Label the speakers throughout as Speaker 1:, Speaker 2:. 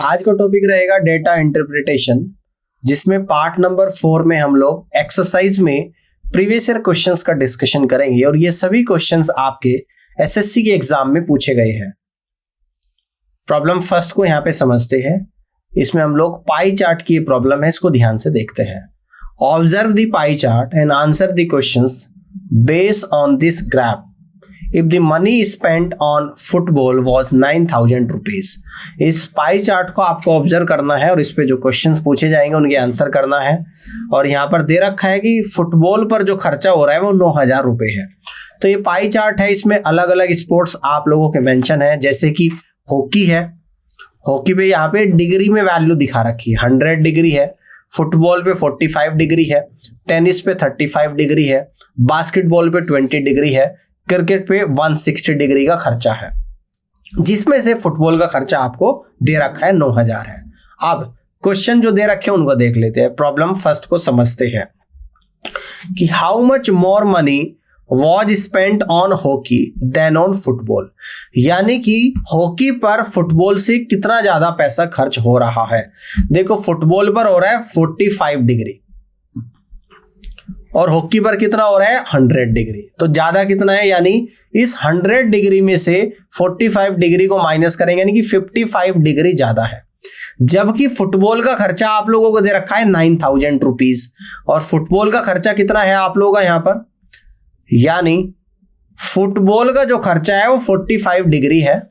Speaker 1: आज का टॉपिक रहेगा डेटा इंटरप्रिटेशन, जिसमें पार्ट नंबर 4 में हम लोग एक्सरसाइज में प्रीवियस ईयर क्वेश्चंस का डिस्कशन करेंगे और ये सभी क्वेश्चंस आपके एसएससी के एग्जाम में पूछे गए हैं। प्रॉब्लम फर्स्ट को यहाँ पे समझते हैं। इसमें हम लोग पाई चार्ट की प्रॉब्लम है, इसको ध्यान से देखते हैं। Observe the pie chart and answer the questions based on this graph. If the money spent on football was 9,000 rupees, इस पाई चार्ट को आपको ऑब्जर्व करना है और इस पे जो क्वेश्चंस पूछे जाएंगे उनके आंसर करना है। और यहाँ पर दे रखा है कि फुटबॉल पर जो खर्चा हो रहा है वो 9,000 रुपये है। तो ये पाई चार्ट है, इसमें अलग अलग स्पोर्ट्स आप लोगों के मेंशन है, जैसे कि हॉकी है। हॉकी पे यहाँ पे डिग्री में वैल्यू दिखा रखी है, 100 डिग्री है। फुटबॉल पे 45 डिग्री है, टेनिस पे 35 डिग्री है, बास्केटबॉल पे 20 डिग्री है, क्रिकेट पे 160 डिग्री का खर्चा है, जिसमें से फुटबॉल का खर्चा आपको दे रखा है 9,000 है। अब क्वेश्चन जो दे रखे हैं उनको देख लेते हैं। प्रॉब्लम फर्स्ट को समझते हैं कि how much more money was spent on hockey then on football, यानी कि हॉकी पर फुटबॉल से कितना ज्यादा पैसा खर्च हो रहा है। देखो फुटबॉल पर हो रहा है 45 डिग्री और हॉकी पर कितना हो रहा है 100 डिग्री। तो ज्यादा कितना है, यानी इस 100 डिग्री में से 45 डिग्री को माइनस करेंगे, यानी कि 55 डिग्री ज्यादा है। जबकि फुटबॉल का खर्चा आप लोगों को दे रखा है 9,000 रुपीज और फुटबॉल का खर्चा कितना है आप लोगों का यहाँ पर, यानी फुटबॉल का जो खर्चा है वो 45 डिग्री है,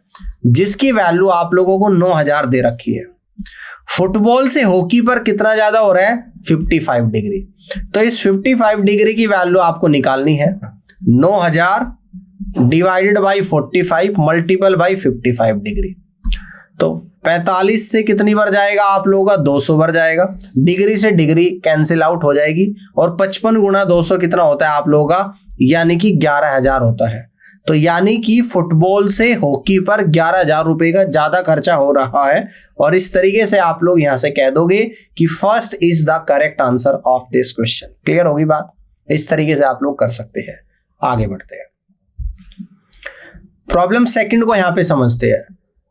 Speaker 1: जिसकी वैल्यू आप लोगों को 9,000 दे रखी है। फुटबॉल से हॉकी पर कितना ज्यादा हो रहा है 55 डिग्री। तो इस 55 डिग्री की वैल्यू आपको निकालनी है। 9,000 divided by 45 multiple by 55 degree. तो 45 से कितनी बार जाएगा आप लोगों का 200 बार जाएगा। डिग्री से डिग्री कैंसिल आउट हो जाएगी और 55 गुणा 200 कितना होता है आप लोगों का, यानी कि 11,000 होता है। तो यानी कि फुटबॉल से हॉकी पर 11,000 रुपए का ज्यादा खर्चा हो रहा है। और इस तरीके से आप लोग यहां से कह दोगे कि first is the correct answer of this question. Clear होगी बात? इस तरीके से आप लोग कर सकते हैं। आगे बढ़ते हैं, प्रॉब्लम सेकंड को यहां पे समझते हैं।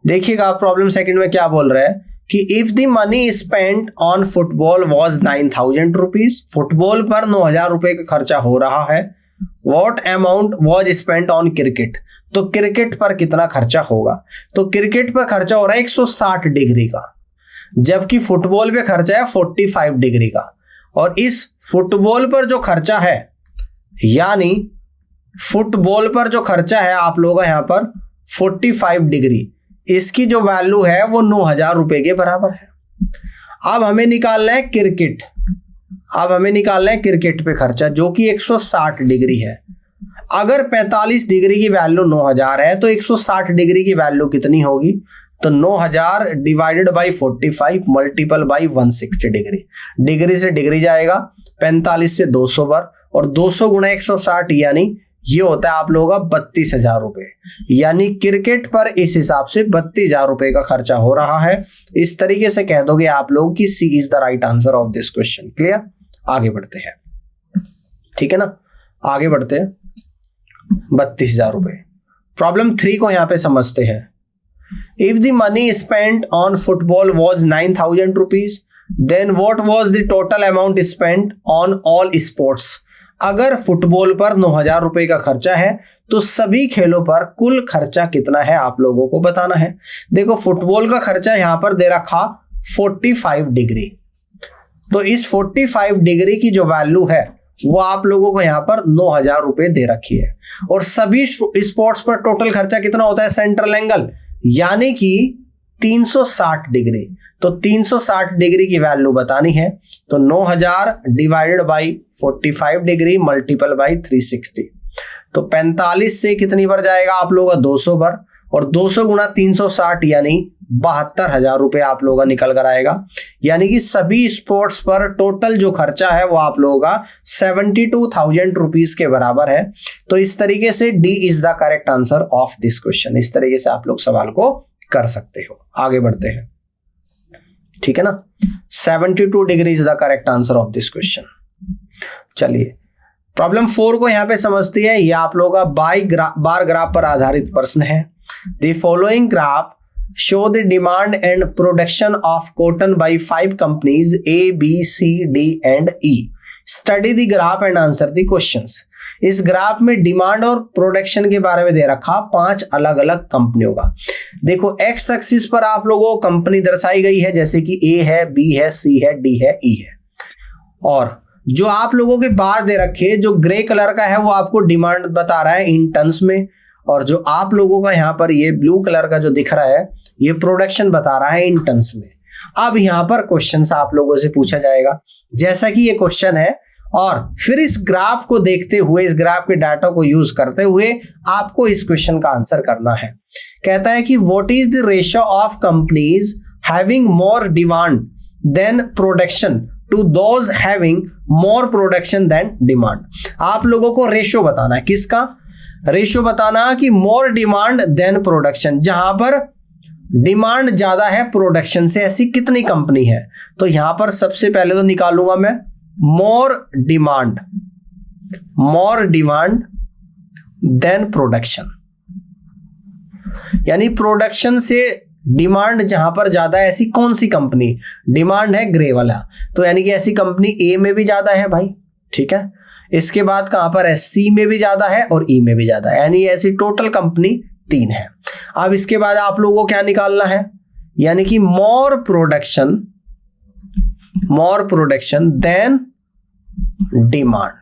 Speaker 1: देखिएगा प्रॉब्लम सेकंड में क्या बोल रहा है कि if the money spent on football was 9,000 rupees, football पर 9,000 रुपए का खर्चा हो रहा है। What amount was spent on cricket, तो क्रिकेट पर कितना खर्चा होगा। तो क्रिकेट पर खर्चा हो रहा है 160 डिग्री का, जबकि फुटबॉल पे खर्चा है 45 डिग्री का। और इस फुटबॉल पर जो खर्चा है, यानी फुटबॉल पर जो खर्चा है आप लोगों का यहाँ पर 45 डिग्री, इसकी जो वैल्यू है वो 9,000 रुपए के बराबर है। अब हमें निकालना है क्रिकेट। अब हमें निकालना है क्रिकेट पे खर्चा, जो कि 160 डिग्री है। अगर 45 डिग्री की वैल्यू 9,000 है तो 160 डिग्री की वैल्यू कितनी होगी, तो 9,000 divided by 45 multiple by 160 degree. Degree से डिग्री जाएगा, 45 से 200 बार और 200 गुणा 160, यानी ये होता है आप लोगों का 32,000 रुपए। यानी क्रिकेट पर इस हिसाब से 32,000 रुपए का खर्चा हो रहा है। इस तरीके से कह दोगे आप लोग कि C is the right answer of this question. Clear? आगे बढ़ते हैं, ठीक है ना। आगे बढ़ते हैं, 32,000 रुपए। प्रॉब्लम 3 को यहां पे समझते हैं। If the money spent on football was 9,000 rupees, then what was the total amount spent on all sports. अगर फुटबॉल पर 9,000 रुपए का खर्चा है तो सभी खेलों पर कुल खर्चा कितना है आप लोगों को बताना है। देखो फुटबॉल का खर्चा यहां पर दे रखा 45 डिग्री, तो इस 45 डिग्री की जो वैल्यू है वो आप लोगों को यहाँ पर 9,000 रुपए दे रखी है। और सभी स्पोर्ट्स पर टोटल खर्चा कितना होता है सेंट्रल एंगल, यानी कि 360 डिग्री। तो 360 डिग्री की वैल्यू बतानी है, तो 9,000 divided by 45 degree multiple by 360। तो 45 से कितनी बार जाएगा आप लोगों का 200 बार और 200 गुणा 360, यानी 72,000 रुपए आप लोगों का निकल कर आएगा। यानी कि सभी स्पोर्ट्स पर टोटल जो खर्चा है वो आप लोगों का 72,000 रुपीज के बराबर है। तो इस तरीके से D is the correct answer of this question. इस तरीके से आप लोग सवाल को कर सकते हो। आगे बढ़ते हैं, ठीक है ना। 72 degree is the correct answer of this question. चलिए प्रॉब्लम 4 को यहां पे समझती है। यह आप लोगों का बार ग्राफ पर आधारित प्रश्न है। The following graph show the demand and production of cotton bye 5 companies A, B, C, D and E. Study the graph and answer the questions. इस ग्राफ में डिमांड और प्रोडक्शन के बारे में दे रखा 5 अलग अलग कंपनियों का. देखो एक्स एक्सिस पर आप लोगों को कंपनी दर्शाई गई है, जैसे कि A है, B है, C है, D है, E है. और जो आप लोगों के बार दे रखे जो ग्रे कलर का है वो आपको डिमांड बता रहा है इन टन्स में, और जो आप लोगों का यहाँ पर ये ब्लू कलर का जो दिख रहा है ये प्रोडक्शन बता रहा है इन टन्स में. अब यहाँ पर क्वेश्चन आप लोगों से पूछा जाएगा जैसा कि ये क्वेश्चन है, और फिर इस ग्राफ को देखते हुए, इस ग्राफ के डाटा को यूज करते हुए आपको इस क्वेश्चन का आंसर करना है. कहता है कि what is the ratio of companies having more demand than production to those having more production than demand. आप लोगों को रेशियो बताना है. किसका रेशियो बताना कि मोर डिमांड देन प्रोडक्शन, जहां पर डिमांड ज्यादा है प्रोडक्शन से, ऐसी कितनी कंपनी है. तो यहां पर सबसे पहले तो निकालूंगा मैं मोर डिमांड देन प्रोडक्शन, यानी प्रोडक्शन से डिमांड जहां पर ज्यादा है ऐसी कौन सी कंपनी. डिमांड है ग्रे वाला, तो यानी कि ऐसी कंपनी ए में भी ज्यादा है भाई, ठीक है. इसके बाद कहां पर है, सी में भी ज्यादा है और ई में भी ज्यादा है, यानी ऐसी टोटल कंपनी 3 है. अब इसके बाद आप लोगों को क्या निकालना है, यानी कि मोर प्रोडक्शन देन डिमांड.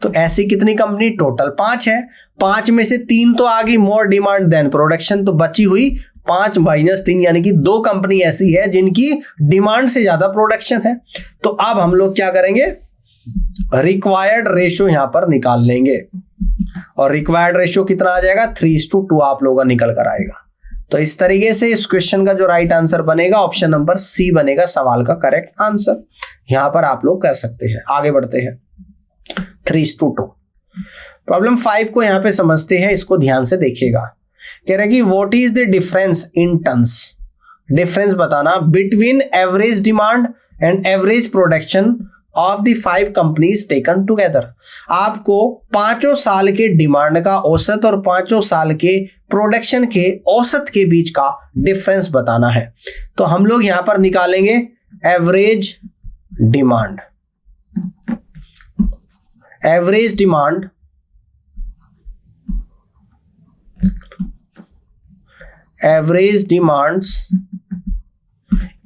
Speaker 1: तो ऐसी कितनी कंपनी, टोटल 5 है. 5 में से 3 तो आ गई मोर डिमांड देन प्रोडक्शन, तो बची हुई 5 - 3, यानी कि 2 कंपनी ऐसी है जिनकी डिमांड से ज्यादा प्रोडक्शन है. तो अब हम लोग क्या करेंगे, रिक्वायर्ड रेशियो यहां पर निकाल लेंगे, और रिक्वायर्ड रेशियो कितना आ जाएगा, 3:2 आप लोगों का निकल कर आएगा. तो इस तरीके से इस क्वेश्चन का जो राइट आंसर बनेगा ऑप्शन नंबर सी बनेगा सवाल का करेक्ट आंसर. यहां पर आप लोग कर सकते हैं. आगे बढ़ते हैं. 3:2. प्रॉब्लम 5 को यहां पे समझते हैं, इसको ध्यान से देखिएगा. कह रहे कि what is the difference in tons. Difference बताना between average demand and average production of the 5 companies taken together. आपको 5 साल के डिमांड का औसत और 5 साल के प्रोडक्शन के औसत के बीच का डिफरेंस बताना है. तो हम लोग यहां पर निकालेंगे average demand. Average demand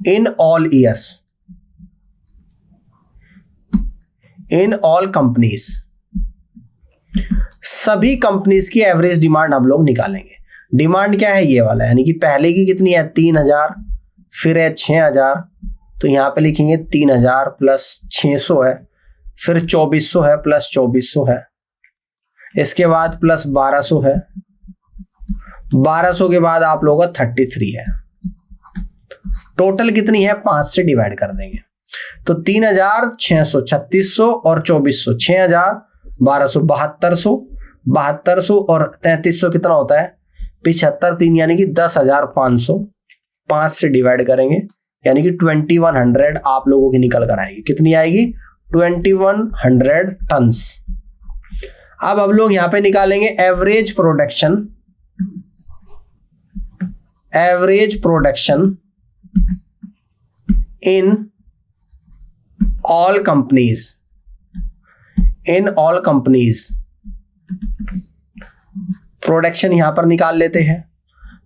Speaker 1: in all years, in all companies, सभी कंपनीज की एवरेज डिमांड हम लोग निकालेंगे. डिमांड क्या है, ये वाला, यानी कि पहले की कितनी है 3000, फिर है 6000, तो यहां पे लिखेंगे 3000 प्लस 600 है, फिर 2400 है प्लस 2400 है, इसके बाद प्लस 1200 है, 1200 के बाद आप लोगों का 33 है. टोटल कितनी है, 5 से डिवाइड कर देंगे. तो 3600, 3600 और 2400, 6000, 1200, 7200 और 3300 कितना होता है 75, 3 यानी कि 10,500. 5 से डिवाइड करेंगे यानी कि 2100 आप लोगों की निकल कर आएगी. कितनी आएगी, 2100 टन्स. अब हम लोग यहां पे निकालेंगे average production in all companies. Production यहां पर निकाल लेते हैं.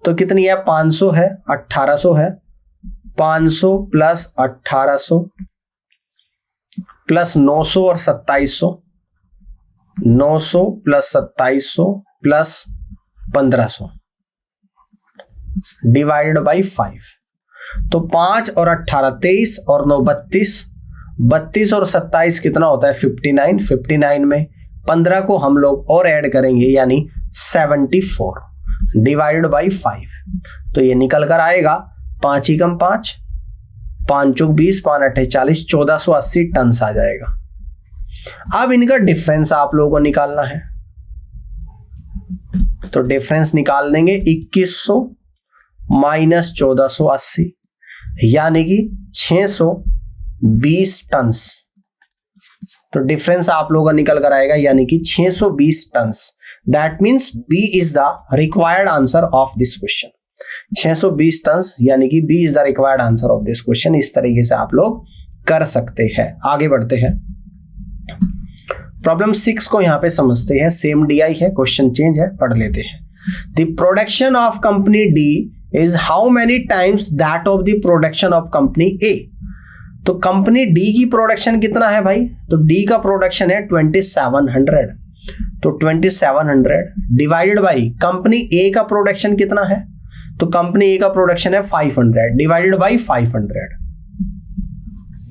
Speaker 1: तो कितनी है, 500 है, 1800 है, 500 प्लस 1800 प्लस 900 और 2700, 900 प्लस 2700 प्लस 1500 डिवाइडेड बाई 5. तो 5 और 18 23 और 9 32, 32 और 27 कितना होता है 59. 59 में 15 को हम लोग और ऐड करेंगे यानी 74 डिवाइडेड बाई 5. तो ये निकल कर आएगा 5 ही कम 5, 5 चौक 20, 5 8 40, 1480 टन आ जाएगा. अब इनका डिफरेंस आप लोगों को निकालना है. तो डिफरेंस निकाल देंगे 2100 माइनस 1480 यानी कि 620 टन. तो डिफरेंस आप लोगों का निकल कर आएगा यानी कि 620 ton. That means B is the required answer of this question. 620 ton, यानी कि B is the required answer of this question. इस तरीके से आप लोग कर सकते हैं। आगे बढ़ते हैं, प्रॉब्लम 6 को यहां पे समझते हैं। सेम DI है, क्वेश्चन चेंज है, पढ़ लेते हैं। The production of company D is how many times that of the production of company A। तो कंपनी D की प्रोडक्शन कितना है भाई? तो D का प्रोडक्शन है 2700, तो 2700 डिवाइडेड बाई कंपनी A का प्रोडक्शन कितना है? तो कंपनी A का प्रोडक्शन है 500 डिवाइडेड बाई 500,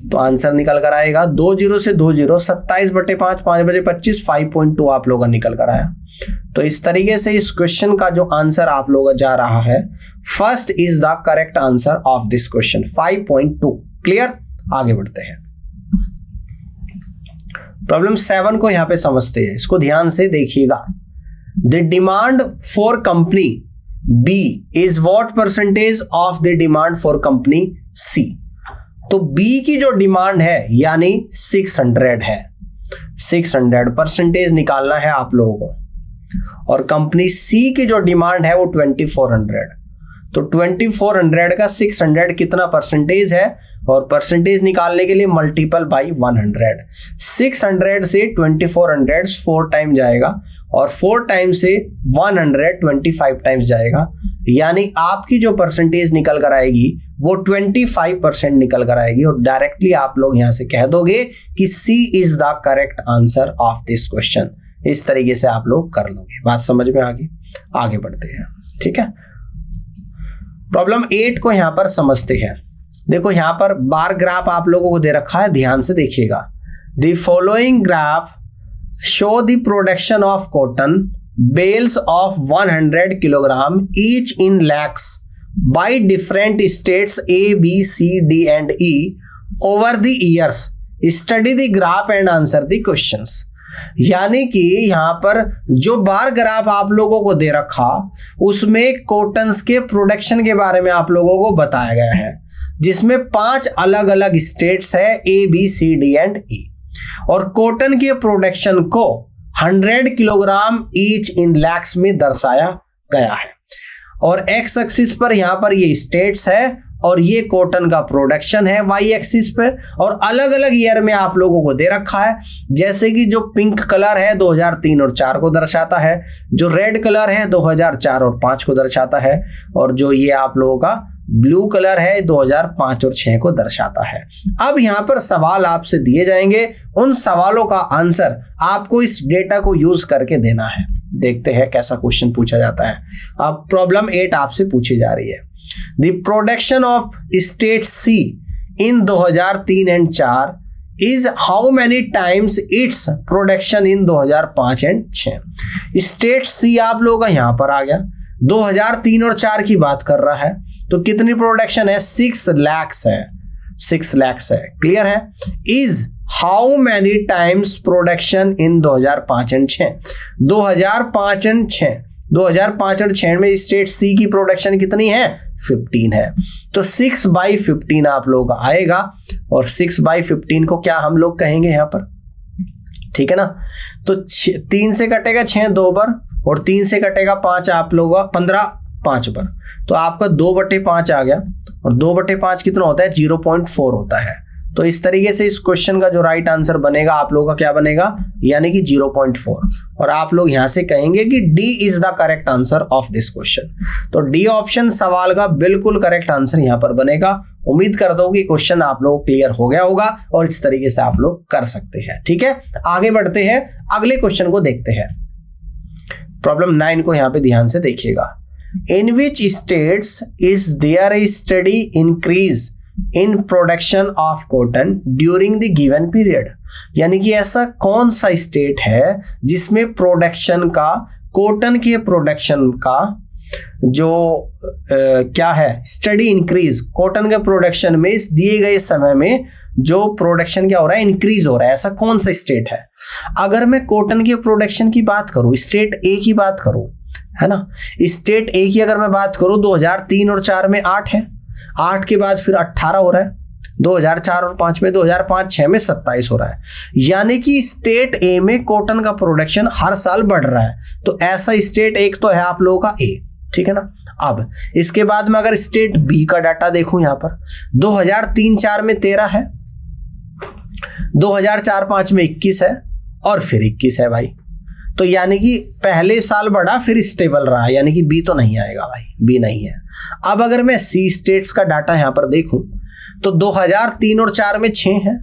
Speaker 1: तो आंसर निकल कर आएगा 20 से 20, 27/5, 5/25, 5.2 आप लोगों का निकल कर आया। तो इस तरीके से इस क्वेश्चन का जो आंसर आप लोगों का जा रहा है, first is the correct answer of this question, 5.2। Clear? आगे बढ़ते हैं, प्रॉब्लम 7 को यहां पे समझते हैं। इसको ध्यान से देखिएगा। The demand for company B is what percentage of the demand for company C। तो B की जो डिमांड है यानी 600 है, 600 परसेंटेज निकालना है आप लोगों को, और कंपनी C की जो डिमांड है वो 2400। तो 2400 का 600 कितना परसेंटेज है, और परसेंटेज निकालने के लिए मल्टीपल बाई 100। 600 से 2400 4 टाइम जाएगा, और 4 टाइम से 100 25 टाइम्स जाएगा, यानी आपकी जो परसेंटेज निकल कर आएगी वो 25% निकल कर आएगी, और डायरेक्टली आप लोग यहां से कह दोगे कि C is the correct answer of this question. इस तरीके से आप लोग कर लोगे। बात समझ में आ गई? आगे बढ़ते हैं, ठीक है। प्रॉब्लम 8 को यहां पर समझते हैं। देखो यहां पर बार ग्राफ आप लोगों को दे रखा है, ध्यान से देखिएगा। The following graph show the production of cotton bales of 100 kilogram each in lakhs by different states A, B, C, D and E over the years. Study the graph and answer the questions. यानी कि यहां पर जो bar graph आप लोगों को दे रखा, उसमें कॉटन्स के प्रोडक्शन के बारे में आप लोगों को बताया गया है, जिसमें 5 अलग अलग स्टेट्स है A, B, C, D and E, और कॉटन के प्रोडक्शन को 100 किलोग्राम ईच इन लैक्स में दर्शाया गया है, और एक्स एक्सिस पर यहां पर ये स्टेट्स है और ये कॉटन का प्रोडक्शन है वाई एक्सिस पर, और अलग अलग ईयर में आप लोगों को दे रखा है। जैसे कि जो पिंक कलर है 2003 और 4 को दर्शाता है, जो रेड कलर है 2004 और 5 को दर्शाता है, और जो ये आप लोगों का ब्लू कलर है 2005 और 6 को दर्शाता है। अब यहां पर सवाल आपसे दिए जाएंगे, उन सवालों का आंसर आपको इस डेटा को यूज करके देना है। देखते हैं कैसा क्वेश्चन पूछा जाता है। अब प्रॉब्लम 8 आपसे पूछी जा रही है। The production of state C in 2003 and 4 is how many times its production in 2005 and 6। State C आप लोगों का यहां पर आ गया, 2003 और 4 की बात कर रहा है, तो कितनी प्रोडक्शन है? 6 लाख है, 6 लाख है। क्लियर है? Is how many times production in 2005 and 6। 2005 and 6, 2005 और 6 में स्टेट C की प्रोडक्शन कितनी है? 15 है। तो 6/15 आप लोगों का आएगा, और 6/15 को क्या हम लोग कहेंगे यहां पर? ठीक है ना? तो 3 से कटेगा 6 2 बार, और 3 से कटेगा 5 आप लोगों का 15 5 बार, तो आपका 2/5 आ गया, और 2/5 कितना होता है? 0.4 होता है। तो इस तरीके से इस क्वेश्चन का जो राइट आंसर बनेगा आप लोगों का क्या बनेगा? यानी कि 0.4, और आप लोग यहां से कहेंगे कि D is the correct answer of this question. तो D ऑप्शन सवाल का बिल्कुल करेक्ट आंसर यहां पर बनेगा। उम्मीद करता हूं कि क्वेश्चन आप लोगों को क्लियर हो गया होगा, और इस तरीके से आप लोग कर सकते हैं। ठीक है, आगे बढ़ते हैं, अगले क्वेश्चन को देखते हैं। प्रॉब्लम 9 को यहां पे ध्यान से देखिएगा। In which states is there a steady increase in production of cotton during the given period. यानी कि ऐसा कौन सा स्टेट है जिसमें प्रोडक्शन का, कॉटन के प्रोडक्शन का जो क्या है, स्टडी इंक्रीज, कॉटन के प्रोडक्शन में इस दिए गए समय में जो प्रोडक्शन क्या हो रहा है? इंक्रीज हो रहा है। ऐसा कौन सा स्टेट है? अगर मैं कॉटन के प्रोडक्शन की बात करूं, स्टेट A की बात करूं, है ना, स्टेट A की अगर मैं बात करूं, 2003 और 4 में 8 है, 8 के बाद फिर 18 हो रहा है, 2004 और 5 में, 2005-6 में 27 हो रहा है। यानी कि स्टेट A में कॉटन का प्रोडक्शन हर साल बढ़ रहा है। तो ऐसा स्टेट एक तो है आप लोगों का A। ठीक है ना। अब इसके बाद में अगर स्टेट बी का डाटा देखूं, यहां पर 2003-4 में 13 है, 2004-5 में 21 है और फिर 21 है भाई। तो यानी कि पहले साल बढ़ा फिर स्टेबल रहा, यानी कि बी तो नहीं आएगा भाई, बी नहीं है। अब अगर मैं सी स्टेट्स का डाटा यहां पर देखूं तो 2003 और 4 में 6 है,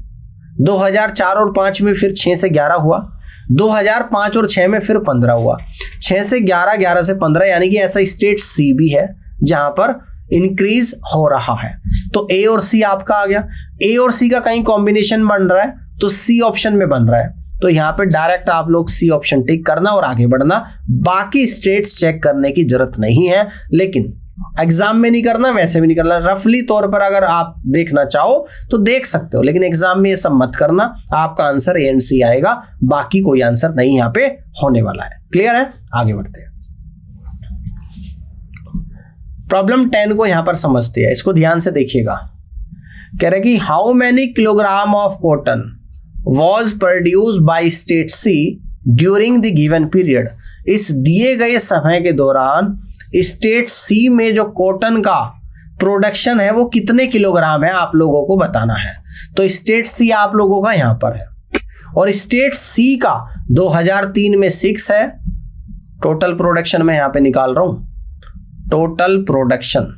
Speaker 1: 2004 और 5 में फिर 6 से 11 हुआ, 2005 और 6 में फिर 15 हुआ, 6 से 11, 11 से 15, यानी कि ऐसा स्टेट सी भी है जहां पर इंक्रीज हो रहा है। तो ए और सी आपका आ गया। ए और सी का कहीं कॉम्बिनेशन बन रहा है तो सी ऑप्शन में बन रहा है, तो यहां पे डायरेक्ट आप लोग सी ऑप्शन टिक करना और आगे बढ़ना। बाकी स्टेट्स चेक करने की जरूरत नहीं है, लेकिन एग्जाम में नहीं करना, वैसे भी नहीं करना। रफली तौर पर अगर आप देखना चाहो तो देख सकते हो, लेकिन एग्जाम में ये सब मत करना। आपका आंसर ए एंड सी आएगा, बाकी कोई आंसर नहीं यहां पे होने वाला है। क्लियर है? आगे बढ़ते हैं। प्रॉब्लम 10 को यहां पर समझते हैं, इसको ध्यान से देखिएगा। कह रहे कि how many kilogram of cotton was produce by state C during the given period. इस दिए गए समय के दौरान स्टेट सी में जो कॉटन का प्रोडक्शन है वो कितने किलोग्राम है, आप लोगों को बताना है। तो स्टेट सी आप लोगों का यहां पर है और स्टेट सी का 2003 में 6 है। टोटल प्रोडक्शन मैं यहां पे निकाल रहा हूं, टोटल प्रोडक्शन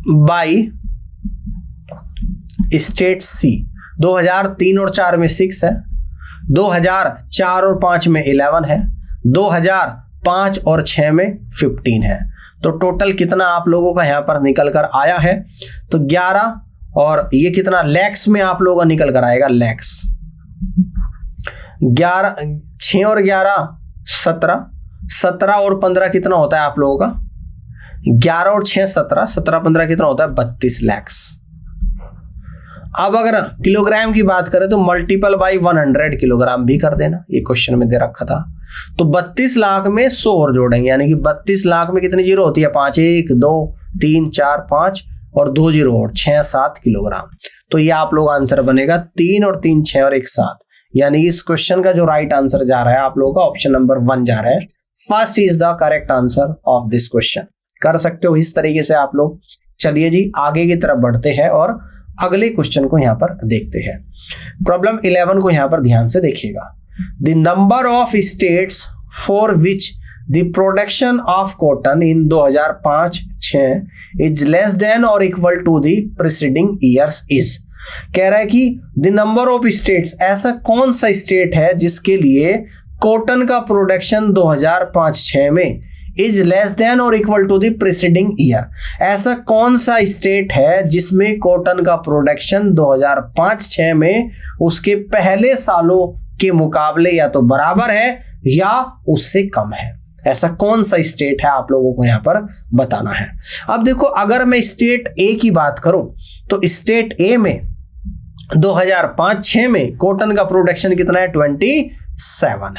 Speaker 1: बाय स्टेट सी 2003 और 4 में 6 है, 2004 और 5 में 11 है, 2005 और 6 में 15 है। तो टोटल कितना आप लोगों का यहां पर निकल कर आया है, तो 11 और ये कितना लैक्स में आप लोगों का निकल कर आएगा, लैक्स। 11, 6 और 11 17, 17 और 15 कितना होता है आप लोगों का, 11 और 6 17, 17 15 कितना होता है 32 लैक्स। अब अगर किलोग्राम की बात करें तो मल्टीपल बाई 100 किलोग्राम भी कर देना, ये क्वेश्चन में दे रखा था। तो 32 लाख में 100 और जोड़ेंगे, यानी कि 32 लाख में कितनी जीरो होती है, 5, 1 2 3 4 5 और 2 जीरो और 6-7 किलोग्राम। तो ये आप लोग आंसर बनेगा 3 और 3 6 और 1 7, यानी कि इस क्वेश्चन का जो राइट आंसर जा रहा है आप लोगों का ऑप्शन नंबर 1 जा रहा है। First is the correct answer of this question. कर सकते हो इस तरीके से आप लोग। चलिए जी आगे की तरफ बढ़ते हैं और अगले क्वेश्चन को यहां पर देखते हैं। प्रॉब्लम 11 को यहां पर ध्यान से देखिएगा। The number of states for which the production of cotton in 2005-6 is less than और equal to the preceding years is. कह रहा है कि द नंबर ऑफ स्टेट्स, ऐसा कौन सा स्टेट है जिसके लिए कॉटन का प्रोडक्शन 2005-6 में इज लेस देन और equal to the preceding year. ऐसा कौन सा स्टेट है जिसमें कॉटन का प्रोडक्शन 2005-6 में उसके पहले सालों के मुकाबले या तो बराबर है या उससे कम है। ऐसा कौन सा स्टेट है आप लोगों को यहां पर बताना है। अब देखो अगर मैं स्टेट ए की बात करूं तो स्टेट ए में 2005-6 में कॉटन का प्रोडक्शन कितना है, 27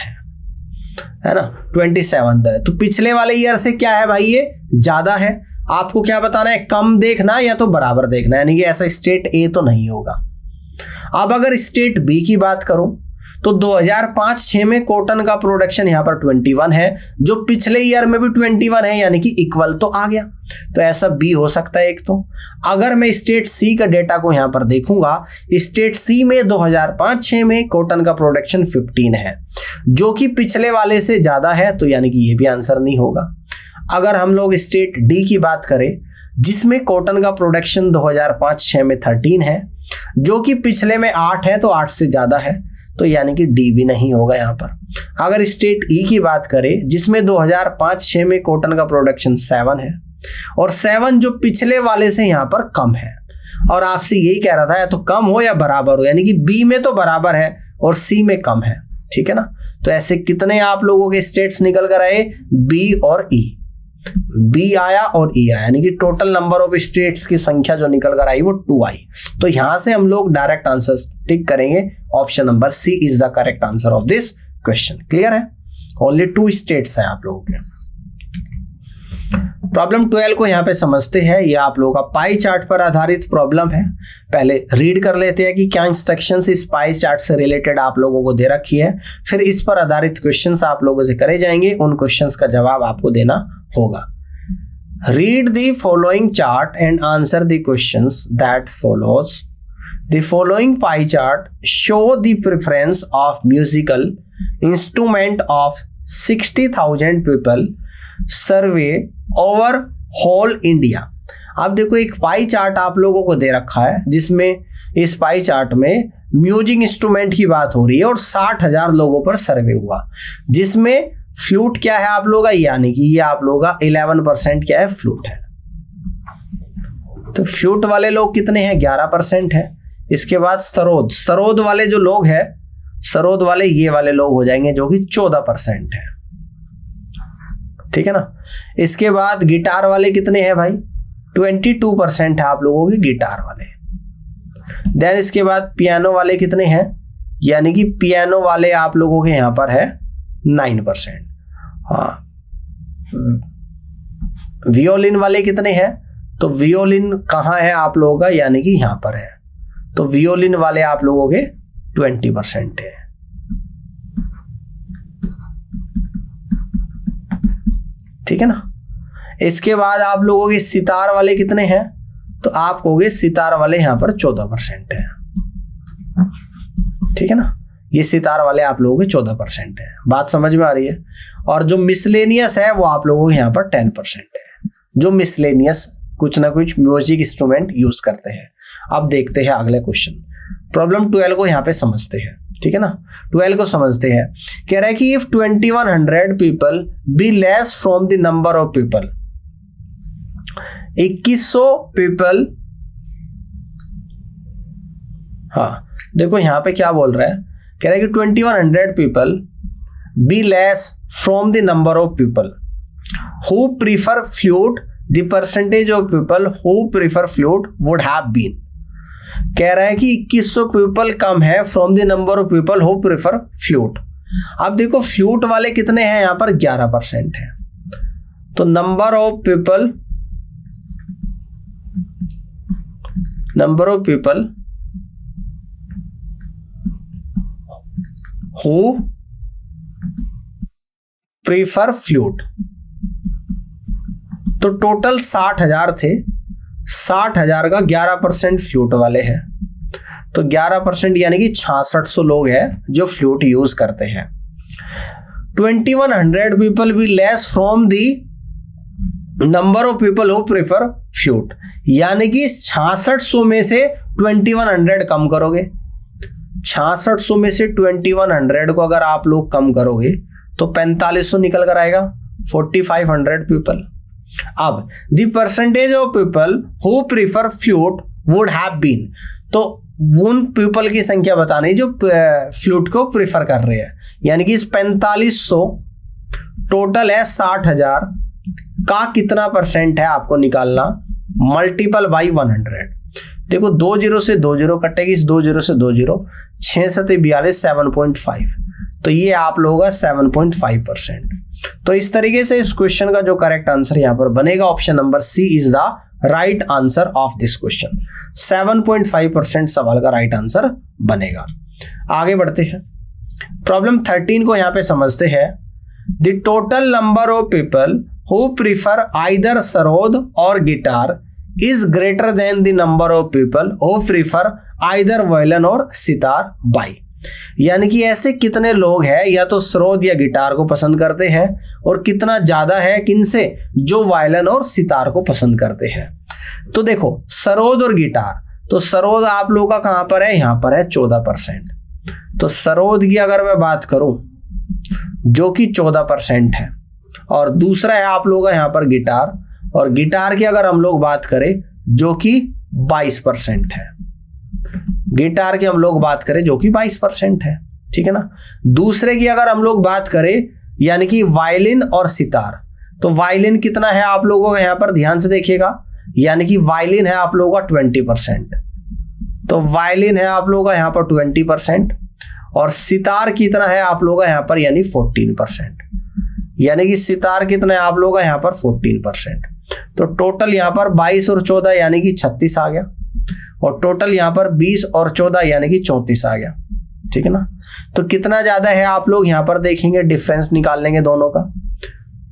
Speaker 1: है ना, 27 है। तो पिछले वाले ईयर से क्या है भाई, ये ज्यादा है। आपको क्या बताना है, कम देखना या तो बराबर देखना, यानी कि ऐसा स्टेट ए तो नहीं होगा। अब अगर स्टेट बी की बात करूं तो 2005-6 में कॉटन का प्रोडक्शन यहां पर 21 है, जो पिछले ईयर में भी 21 है, यानी कि इक्वल तो आ गया। तो ऐसा बी हो सकता है एक। तो अगर मैं स्टेट सी का डेटा को यहां पर देखूंगा, स्टेट सी में 2005-6 में कॉटन का प्रोडक्शन 15 है, जो कि पिछले वाले से ज्यादा है, तो यानी कि ये भी आंसर नहीं होगा। अगर हम लोग स्टेट डी की बात करें जिसमें कॉटन का प्रोडक्शन 2005-6 में 13 है, जो कि पिछले में 8 है, तो 8 से ज्यादा है, तो यानी कि डी भी नहीं होगा यहां पर। अगर स्टेट ई की बात करें जिसमें 2005-6 में कॉटन का प्रोडक्शन 7 है और 7 जो पिछले वाले से यहां पर कम है, और आपसे यही कह रहा था या तो कम हो या बराबर हो, यानी कि बी में तो बराबर है और सी में कम है, ठीक है ना। तो ऐसे कितने आप लोगों के स्टेट्स निकल कर आए, बी और ई। बी आया और ई आया, यानी कि टोटल नंबर ऑफ स्टेट्स की संख्या जो निकल कर आई वो 2 आई। तो यहां से हम लोग डायरेक्ट आंसर टिक करेंगे, option number C is the correct answer of this question. Clear है? ओनली 2 स्टेट्स है आप लोगों के। प्रॉब्लम 12 को यहाँ पे समझते हैं। ये आप लोगों का पाई चार्ट पर आधारित प्रॉब्लम है। पहले रीड कर लेते हैं कि क्या इंस्ट्रक्शंस इस पाई चार्ट से रिलेटेड आप लोगों को दे रखी है, फिर इस पर आधारित क्वेश्चंस आप लोगों से करे जाएंगे, उन क्वेश्चंस का जवाब आपको देना होगा। Read the following chart and answer the questions that follows. The following pie chart show the preference of musical instrument of 60,000 people survey over whole India। अब देखो एक पाई चार्ट आप लोगों को दे रखा है जिसमें इस पाई चार्ट में म्यूजिक इंस्ट्रूमेंट की बात हो रही है और 60,000 लोगों पर सर्वे हुआ, जिसमें फ्लूट क्या है आप लोगों का, यानी कि ये आप लोगों का 11% क्या है, फ्लूट है। तो फ्लूट वाले लोग कितने हैं, 11% है। इसके बाद सरोद वाले जो लोग हैं, सरोद वाले ये वाले लोग हो जाएंगे जो कि 14% है, ठीक है ना। इसके बाद गिटार वाले कितने हैं भाई, 22% है आप लोगों के गिटार वाले। देन इसके बाद पियानो वाले कितने हैं, यानी कि पियानो वाले आप लोगों के यहां पर है 9%। हाँ, वियोलिन वाले कितने हैं, तो वियोलिन कहाँ है आप लोगों का, यानी कि यहां पर है, तो वियोलिन वाले आप लोगों के 20% है। ठीक है ना। इसके बाद आप लोगों के सितार वाले कितने हैं, तो आप कहोगे सितार वाले यहां पर 14% है, ठीक है ना। ये सितार वाले आप लोगों के 14% है, बात समझ में आ रही है। और जो मिसलेनियस है वो आप लोगों के यहां पर 10% है, जो मिसलेनियस कुछ ना कुछ म्यूजिक इंस्ट्रूमेंट यूज करते हैं। अब देखते हैं अगले क्वेश्चन, प्रॉब्लम 12 को यहां पे समझते हैं, ठीक है ना। 12 को समझते हैं, कह रहा है कि if 2100 people be less from the number of people, 2100 people, हाँ देखो यहां पे क्या बोल रहा है, कह रहा है कि 2100 people be less from the number of people who prefer flute, the percentage of people who prefer flute would have been. कह रहा है कि 2100 पीपल कम है from the number of people who prefer flute. अब देखो फ्लूट वाले कितने हैं, यहां पर 11% है, तो number of people who prefer flute, तो टोटल 60,000 थे, 60,000 का 11% फ्लूट वाले हैं, तो 11% यानी कि 6600 लोग हैं जो फ्लूट यूज करते हैं। 2100 people be less from the number of people who prefer flute, यानी कि 6600 में से 2100 कम करोगे, 6600 में से 2100 को अगर आप लोग कम करोगे तो 4500 निकल कर आएगा, 4500 पीपल। अब the percentage of people who prefer flute would have been, तो उन पीपल की संख्या बतानी जो फ्लूट को प्रीफर कर रहे हैं, यानी कि इस 4500 टोटल है 60,000 का कितना परसेंट है आपको निकालना, मल्टीपल बाई 100। देखो 2 0 से 2 0 कटेगी, इस 2 0 से 2 0, 6 7 42, 7.5, तो ये आप लोगों का 7.5%। तो इस तरीके से इस क्वेश्चन का जो करेक्ट आंसर यहां पर बनेगा, option number C is the right answer of this question. 7.5% सवाल का राइट आंसर बनेगा। आगे बढ़ते हैं, प्रॉब्लम 13 को यहां पे समझते हैं। The total number of people who prefer either sarod और guitar is greater than the number of people who prefer either violin और सितार बाई, यानी कि ऐसे कितने लोग हैं या तो सरोद या गिटार को पसंद करते हैं, और कितना ज्यादा है किनसे, जो वायलिन और सितार को पसंद करते हैं। तो देखो सरोद और गिटार, तो सरोद आप लोगों का कहां पर है, यहां पर है 14%, तो सरोद की अगर मैं बात करूं जो कि 14% है, और दूसरा है आप लोगों का यहां पर गिटार, और गिटार की अगर हम लोग बात करें जो कि 22% है, गिटार की हम लोग बात करें जो कि 22% है, ठीक है ना। दूसरे की अगर हम लोग बात करें यानी कि वायलिन और सितार, तो वायलिन कितना है आप लोगों का यहां पर ध्यान से देखिएगा, यानी कि वायलिन है आप लोगों का 20%, तो वायलिन है आप लोगों का यहां पर 20%, और सितार कितना है आप लोगों का यहां पर, यानी 14%, यानी कि सितार कितना है आप लोगों का यहां पर 14%। तो टोटल यहाँ पर 22 और 14 यानी कि 36 आ गया, और टोटल यहाँ पर 20 और 14 यानी कि 34 आ गया। ठीक है ना। तो कितना ज्यादा है आप लोग यहाँ पर देखेंगे, डिफरेंस निकाल लेंगे दोनों का।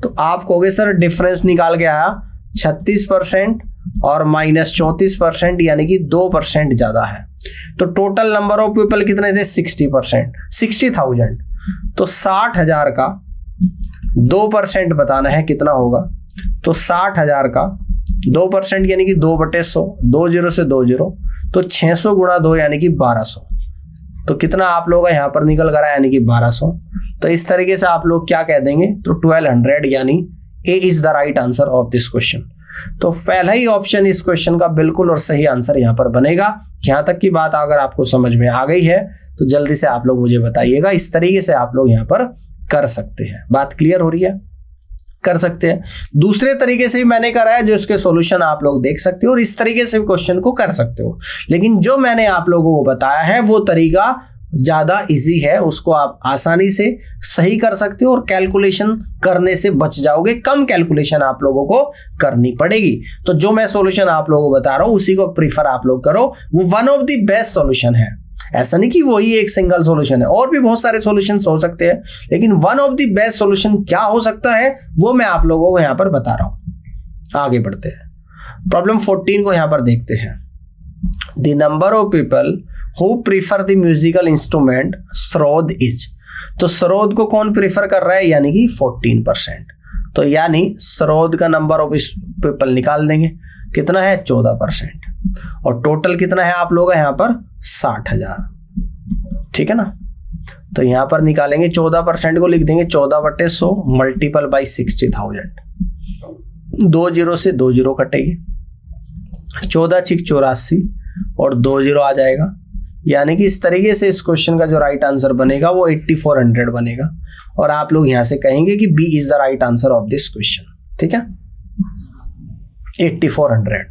Speaker 1: तो आप कहोगे सर डिफरेंस निकाल के आया 36% और -34% यानी कि 2% ज्यादा है। तो टोटल नंबर ऑफ पीपल कितने थे? 60%, 60,000। तो 60,000 का 2% बताना है कितना होगा। तो 60,000 का 2% यानी कि 2/100, 2 0 से 2 0, तो 600 गुणा 2 यानी कि 1200। तो कितना आप लोगों का यहाँ पर निकल कर आया, यानी कि 1200। तो इस तरीके से आप लोग क्या कह देंगे, तो 1200 यानी A is the right answer of this question. तो पहला ही ऑप्शन इस क्वेश्चन का बिल्कुल और सही आंसर यहाँ पर बनेगा। यहाँ तक की बात अगर आपको समझ में आ गई है तो जल्दी से आप लोग मुझे बताइएगा। इस तरीके से आप लोग यहाँ पर कर सकते हैं। बात क्लियर हो रही है? कर सकते हैं। दूसरे तरीके से भी मैंने करा है, जो इसके सॉल्यूशन आप लोग देख सकते हो, और इस तरीके से भी क्वेश्चन को कर सकते हो। लेकिन जो मैंने आप लोगों को बताया है वो तरीका ज्यादा इजी है, उसको आप आसानी से सही कर सकते हो और कैलकुलेशन करने से बच जाओगे। कम कैलकुलेशन आप लोगों को करनी पड़ेगी। तो जो मैं सॉल्यूशन आप लोगों को बता रहा हूं उसी को प्रीफर आप लोग करो। वो one of the best solution है। ऐसा नहीं कि वही एक सिंगल सॉल्यूशन है, और भी बहुत सारे सॉल्यूशंस हो सकते हैं, लेकिन one of the best solution क्या हो सकता है वो मैं आप लोगों को यहां पर बता रहा हूं। आगे बढ़ते हैं। प्रॉब्लम 14 को यहां पर देखते हैं। The number of people who prefer the musical instrument sarod is. तो सरोद को कौन प्रीफर कर रहा है, यानी कि 14%। तो यानी सरोद का नंबर ऑफ पीपल निकाल देंगे, कितना है 14%, और टोटल कितना है आप लोगों का यहाँ पर 60,000। ठीक है ना। तो यहाँ पर निकालेंगे 14% को लिख देंगे 14/100 मल्टीपल बाई 60,000। 2 0 से 2 0 कटेगी, 14 6 84 और 2 0 आ जाएगा। यानी कि इस तरीके से इस क्वेश्चन का जो राइट आंसर बनेगा वो 8400 बनेगा, और आप लोग यहां से कहेंगे कि B is the right answer of this question. ठीक है, 8400।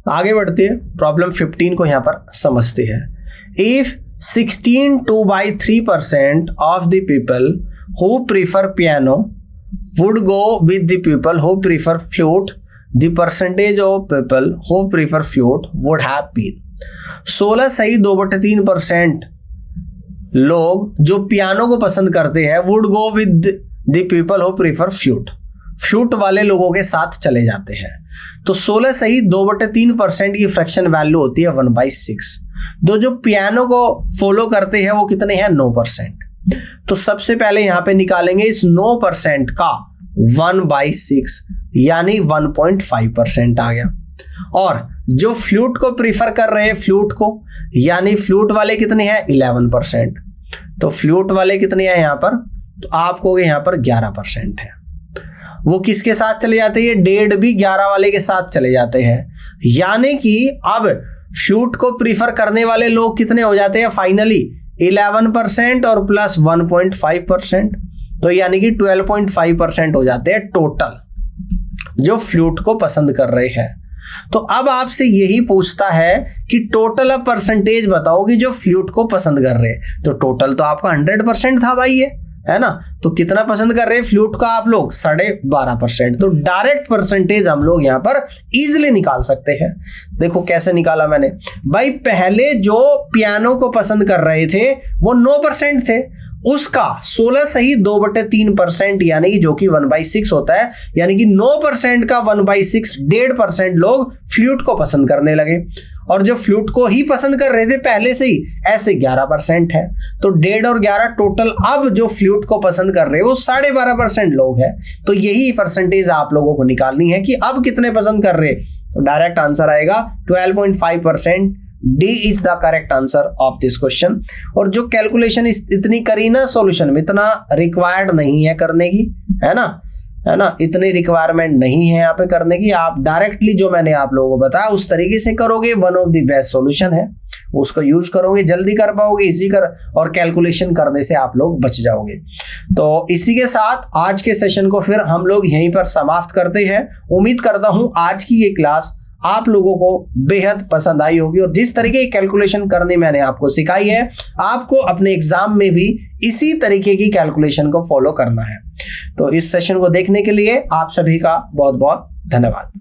Speaker 1: आगे बढ़ते हैं। प्रॉब्लम 15 को यहां पर समझते हैं। If 16.2/3% of the people who prefer piano would go with the people who prefer flute, the percentage of people who prefer flute would have been. 16 सही 2/3% लोग जो पियानो को पसंद करते हैं would go with the people who prefer flute, flute वाले लोगों के साथ चले जाते हैं। तो 16 सही 2/3% की फ्रैक्शन वैल्यू होती है 1/6। जो पियानो को फॉलो करते हैं वो कितने हैं, 9%। तो सबसे पहले यहां पे निकालेंगे इस 9% का 1/6 यानी 1.5% आ गया। और जो फ्लूट को प्रीफर कर रहे हैं, फ्लूट को, यानी फ्लूट वाले कितने हैं 11%। तो फ्लूट वाले कितने हैं यहां पर, तो आपको यहां पर 11% है। वो किसके साथ चले जाते हैं, 1.5 भी 11 वाले के साथ चले जाते हैं। यानी कि अब फ्लूट को प्रीफर करने वाले लोग कितने हो जाते हैं फाइनली, 11% और प्लस 1.5%। तो यानी कि 12.5% हो जाते हैं टोटल जो फ्लूट को पसंद कर रहे हैं। तो अब आपसे यही पूछता है कि टोटल अब परसेंटेज बताओ कि जो फ्लूट को पसंद कर रहे हैं। तो टोटल तो आपका 100% था भाई, ये है ना। तो कितना पसंद कर रहे हैं फ्लूट का आप लोग, 12.5%। तो डायरेक्ट परसेंटेज हम लोग यहां पर इजीली निकाल सकते हैं। देखो कैसे निकाला मैंने भाई, पहले जो पियानो को पसंद कर रहे थे वो 9% थे, उसका 16 सही 2/3% यानी कि जो कि 1/6 होता है, यानी कि 9% का 1/6 1.5% लोग फ्लूट को पसंद करने लगे। और जो फ्लूट को ही पसंद कर रहे थे पहले से ही, ऐसे 11% है। तो 1.5 और 11 टोटल अब जो फ्लूट को पसंद कर रहे हैं वो 12.5% लोग हैं। तो यही परसेंटेज आप लोगों को निकालनी है कि अब कितने पसंद कर रहे हैं। तो डायरेक्ट आंसर आएगा 12.5%। D is the correct answer of this question. और जो कैलकुलेशन इतनी करी ना सॉल्यूशन में, इतना रिक्वायर्ड नहीं है करने की, है ना, इतनी रिक्वायरमेंट नहीं है यहाँ पे करने की। आप डायरेक्टली जो मैंने आप लोगों को बताया उस तरीके से करोगे, one of the best solution है। उसको यूज करोगे, जल्दी कर पाओगे, इजी कर, और कैलकुलेशन करने से आप लोग बच जाओगे। तो इसी के साथ आज के सेशन को फिर हम लोग यहीं पर समाप्त करते हैं। उम्मीद करता हूं आज की ये क्लास आप लोगों को बेहद पसंद आई होगी, और जिस तरीके की कैलकुलेशन करनी मैंने आपको सिखाई है, आपको अपने एग्जाम में भी इसी तरीके की कैलकुलेशन को फॉलो करना है। तो इस सेशन को देखने के लिए आप सभी का बहुत बहुत धन्यवाद।